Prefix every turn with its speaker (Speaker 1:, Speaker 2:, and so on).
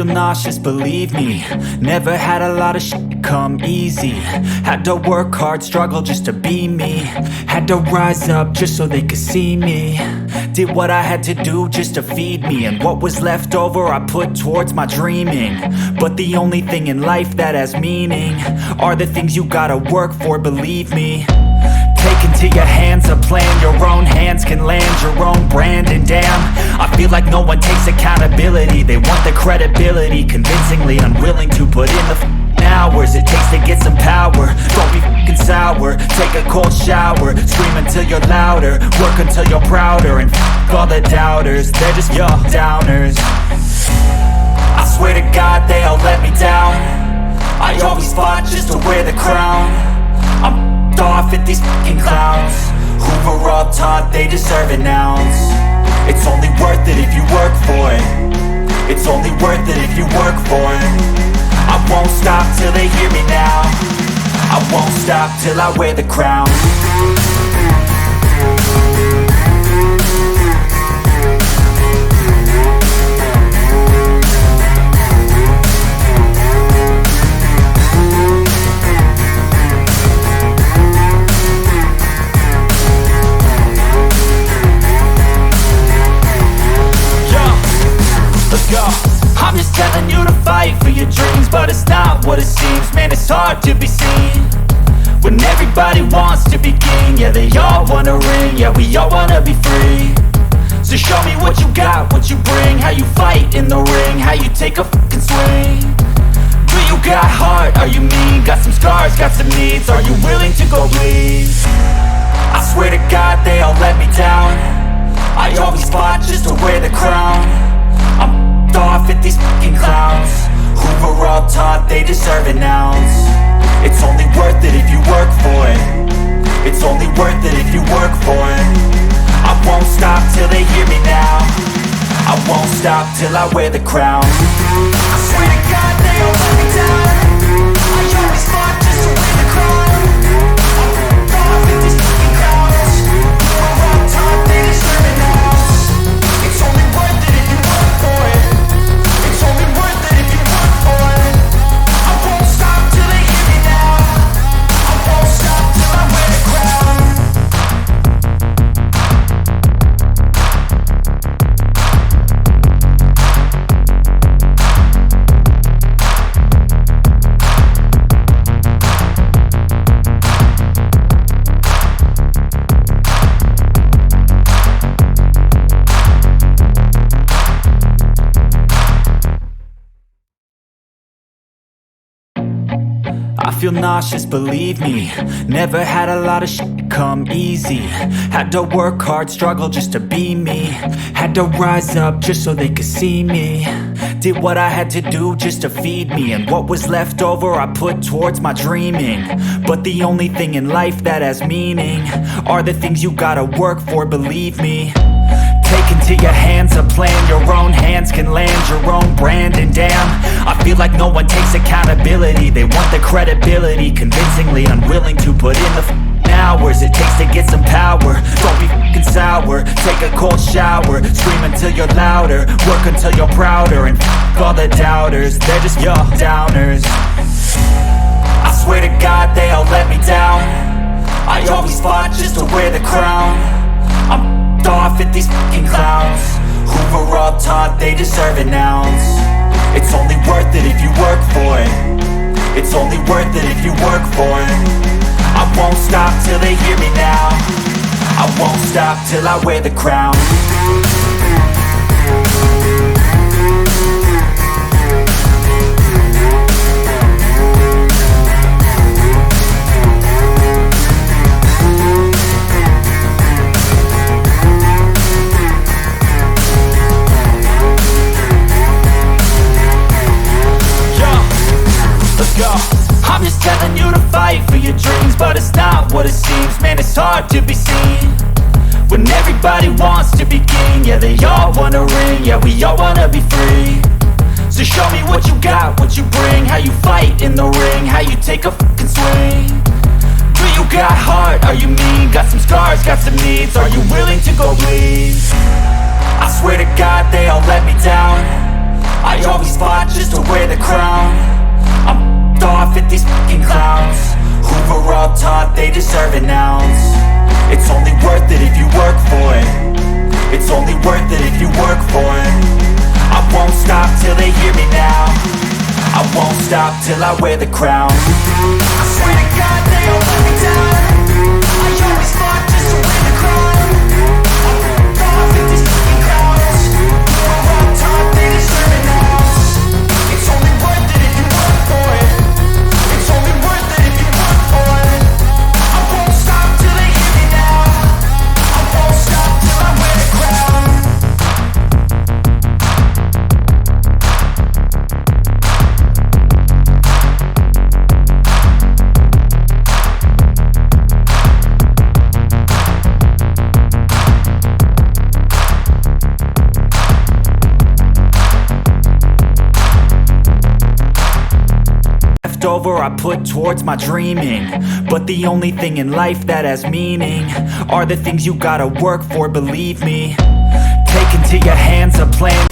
Speaker 1: feel nauseous, believe me. Never had a lot of shit come easy. Had to work hard, struggle just to be me. Had to rise up just so they could see me. Did what I had to do just to feed me. And what was left over I put towards my dreaming. But the only thing in life that has meaning are the things you gotta work for, believe me. Take into your hands a plan. Your own hands can land your own brand. And damn, I feel like no one takes accountability. They want the credibility, convincingly unwilling to put in the hours it takes to get some power. Don't be f***ing sour. Take a cold shower. Scream until you're louder. Work until you're prouder. And f*** all the doubters, they're just your downers. I swear to God they all let me down. I always fought just to wear the crown. I'm off at these fucking clowns who were all taught they deserve an ounce. It's only worth it if you work for it. It's only worth it if you work for it. I won't stop till they hear me now. I won't stop till I wear the crown. I'm just telling you to fight for your dreams, but it's not what it seems. Man, it's hard to be seen when everybody wants to be king. Yeah, they all wanna ring, yeah, we all wanna be free. So show me what you got, what you bring. How you fight in the ring, how you take a fucking swing. Do you got heart, are you mean? Got some scars, got some needs, are you willing to go bleed? I swear to God they all let me down. I always fought just to wear the crown. I'm off at these fucking clowns who were all taught they deserve an ounce. It's only worth it if you work for it. It's only worth it if you work for it. I won't stop till they hear me now. I won't stop till I wear the crown. I swear to God they all let me down. I always fought just to wear the crown. I'm off at these fucking clowns who were all taught they deserve an ounce. It's only worth it if you work for it. It's only worth it if you work for it. I won't stop till they hear me now. I won't stop till I wear the crown. I feel nauseous, believe me. Never had a lot of shit come easy. Had to work hard, struggle just to be me. Had to rise up just so they could see me. Did what I had to do just to feed me. And what was left over I put towards my dreaming. But the only thing in life that has meaning are the things you gotta work for, believe me. Take into your hands a plan. Your own hands can land your own brand. And damn, I feel like no one takes accountability. They want the credibility, convincingly unwilling to put in the hours it takes to get some power. Don't be f***ing sour. Take a cold shower. Scream until you're louder. Work until you're prouder. And f*** all the doubters, they're just your downers. I swear to God they all let me down. I always fought just to wear the crown. I'm off at these fucking clowns who were all taught they deserve an ounce. It's only worth it if you work for it. It's only worth it if you work for it. I won't stop till they hear me now. I won't stop till I wear the crown. I'm just telling you to fight for your dreams, but it's not what it seems. Man, it's hard to be seen when everybody wants to be king. Yeah, they all wanna ring, yeah, we all wanna be free. So show me what you got, what you bring. How you fight in the ring, how you take a fucking swing. Do you got heart, are you mean? Got some scars, got some needs, are you willing to go bleed? I swear to God they all let me down. I always fought just to wear the crown. I'm off at these fucking clowns who were all taught they deserve an ounce. It's only worth it if you work for it. It's only worth it if you work for it. I won't stop till they hear me now. I won't stop till I wear the crown. I swear to God they all let me down. I always fought just to wear the crown. I'm off at these fucking clowns who were all taught they deserve an ounce. It's only worth it if you work for it. It's only worth it if you work for it. I won't stop till they hear me now. I won't stop till I wear the crown. Over I put towards my dreaming, but the only thing in life that has meaning are the things you gotta work for, believe me. Take into your hands a plan.